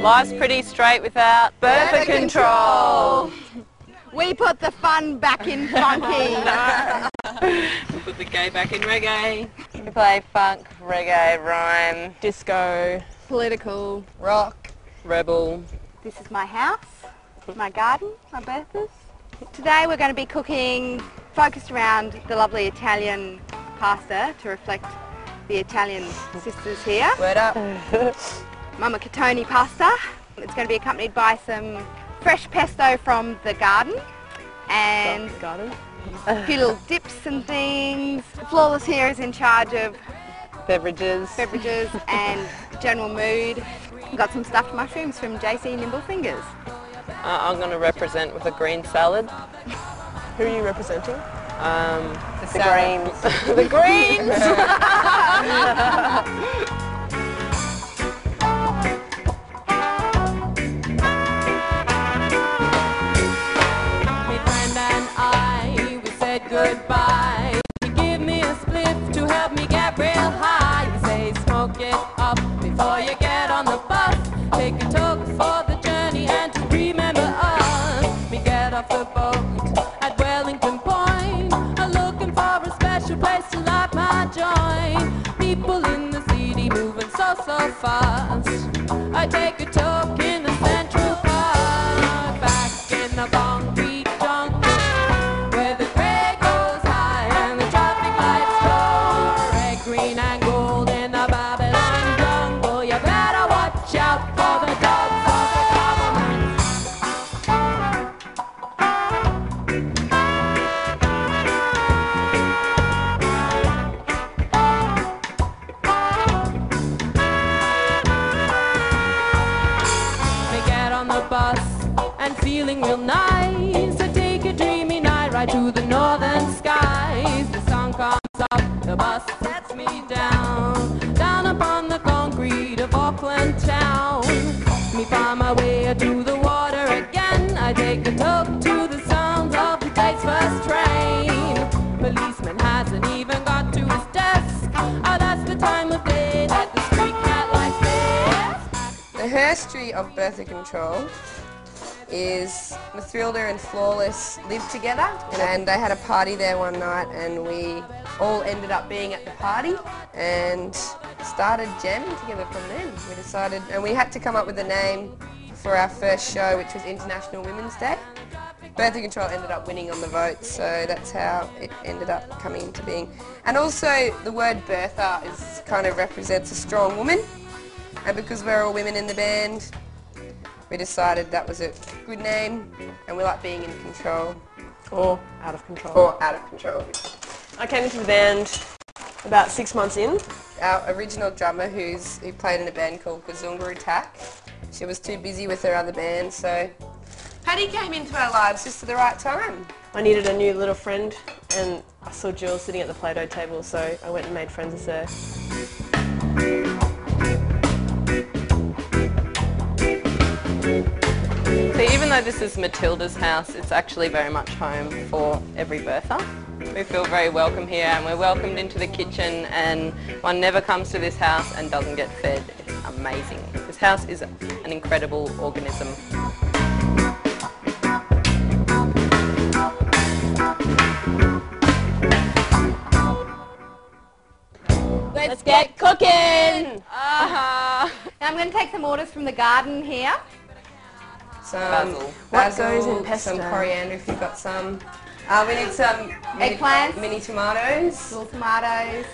Life's pretty straight without Bertha Control. We put the fun back in funky. We put the gay back in reggae. We play funk, reggae, rhyme, disco, Political. rock, rebel. This is my house, my garden, my Bertha's. Today we're going to be cooking focused around the lovely Italian pasta to reflect the Italian sisters here. Word up. Mama Catoni pasta. It's going to be accompanied by some fresh pesto from the garden and a few little dips and things. Flawless here is in charge of Beverages. and general mood. We've got some stuffed mushrooms from JC Nimblefingers. I'm going to represent with a green salad. Who are you representing? The greens. The greens! My friend and I, we said goodbye. He gave me a spliff to help me get real high. He say smoke it up before you get on the bus. Take a toke for the journey and to remember us. We get off the boat at Wellington Point. I'm looking for a special place to light my joint. People in the city moving so fast. I take a toke in the Central Park. Back in the concrete jungle where the grey goes high and the traffic lights go red, green and gold in the Babylon jungle. You better watch out for the dogs of the government. We get on the bus and feeling real nice. I take a dreamy night right to the northern skies. The sun comes up, the bus sets me down, down upon the concrete of Auckland town. Me find my way to the water again. I take a toke to the sounds of the day's first train. Policeman hasn't even got to his desk. Oh, that's the time of day that the street cat likes this. The history of Bertha Control is MaTHRILLda and Flawless lived together, and they had a party there one night, and we all ended up being at the party and started jamming together from then. We decided, and we had to come up with a name for our first show, which was International Women's Day. Bertha Control ended up winning on the vote, so that's how it ended up coming into being. And also the word Bertha is kind of represents a strong woman, and because we're all women in the band, we decided that was a good name, and we like being in control. Or out of control. Or out of control. I came into the band about 6 months in. Our original drummer, who played in a band called Gazunga Attack, she was too busy with her other band, so Paddy came into our lives just at the right time. I needed a new little friend, and I saw Jules sitting at the Play-Doh table, so I went and made friends with her. So even though this is MaTHRILLda's house, it's actually very much home for every Bertha. We feel very welcome here, and we're welcomed into the kitchen, and one never comes to this house and doesn't get fed. It's amazing. This house is an incredible organism. Let's get cooking! Now I'm going to take some orders from the garden here. Some What goes in pesto? some coriander if you've got some. We need some Eggplants. mini tomatoes. Little tomatoes.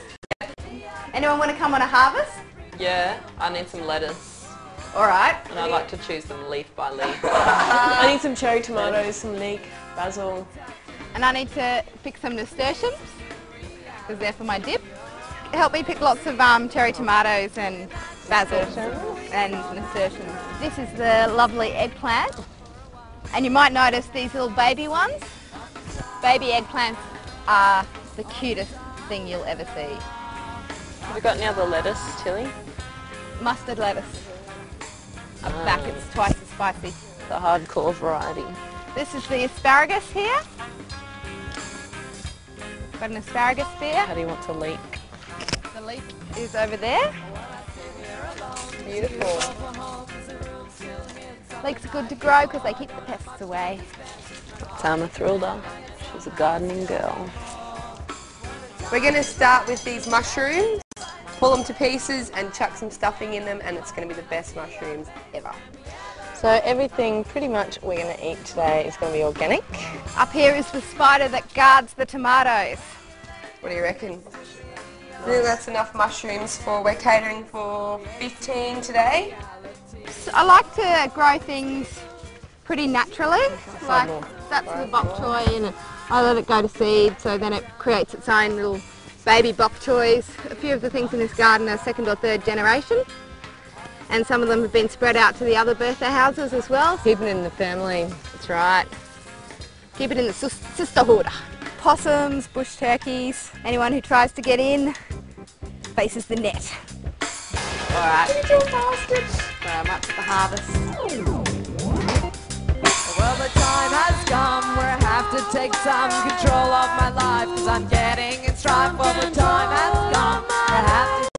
Anyone want to come on a harvest? Yeah, I need some lettuce, Alright. and I like to choose them leaf by leaf. I need some cherry tomatoes, some leek, basil. And I need to pick some nasturtiums, because they're for my dip. Help me pick lots of cherry tomatoes and basil and nasturtiums. This is the lovely eggplant, and you might notice these little baby ones. Baby eggplants are the cutest thing you'll ever see. Have you got any other lettuce, Tilly? Mustard lettuce. Up back, it's twice as spicy. The hardcore variety. This is the asparagus here. Got an asparagus spear. How do you want to leek? The leek is over there. Beautiful. Leeks are good to grow because they keep the pests away. It's our MaTHRILLda. She's a gardening girl. We're going to start with these mushrooms, pull them to pieces and chuck some stuffing in them, and it's going to be the best mushrooms ever. So everything pretty much we're going to eat today is going to be organic. Up here is the spider that guards the tomatoes. What do you reckon? I think that's enough mushrooms for, we're catering for 15 today. So I like to grow things pretty naturally. Like that's the bok choy, and I let it go to seed, so then it creates its own little baby bok choys. A few of the things in this garden are second or third generation, and some of them have been spread out to the other Bertha houses as well. Keep it in the family. That's right. Keep it in the sisterhood. Possums, bush turkeys, anyone who tries to get in faces the net. Alright. Throw them up to the harvest. Well, the time has come where I have to take some control of my life, 'cause I'm getting in strife. Well, the time has come where I have to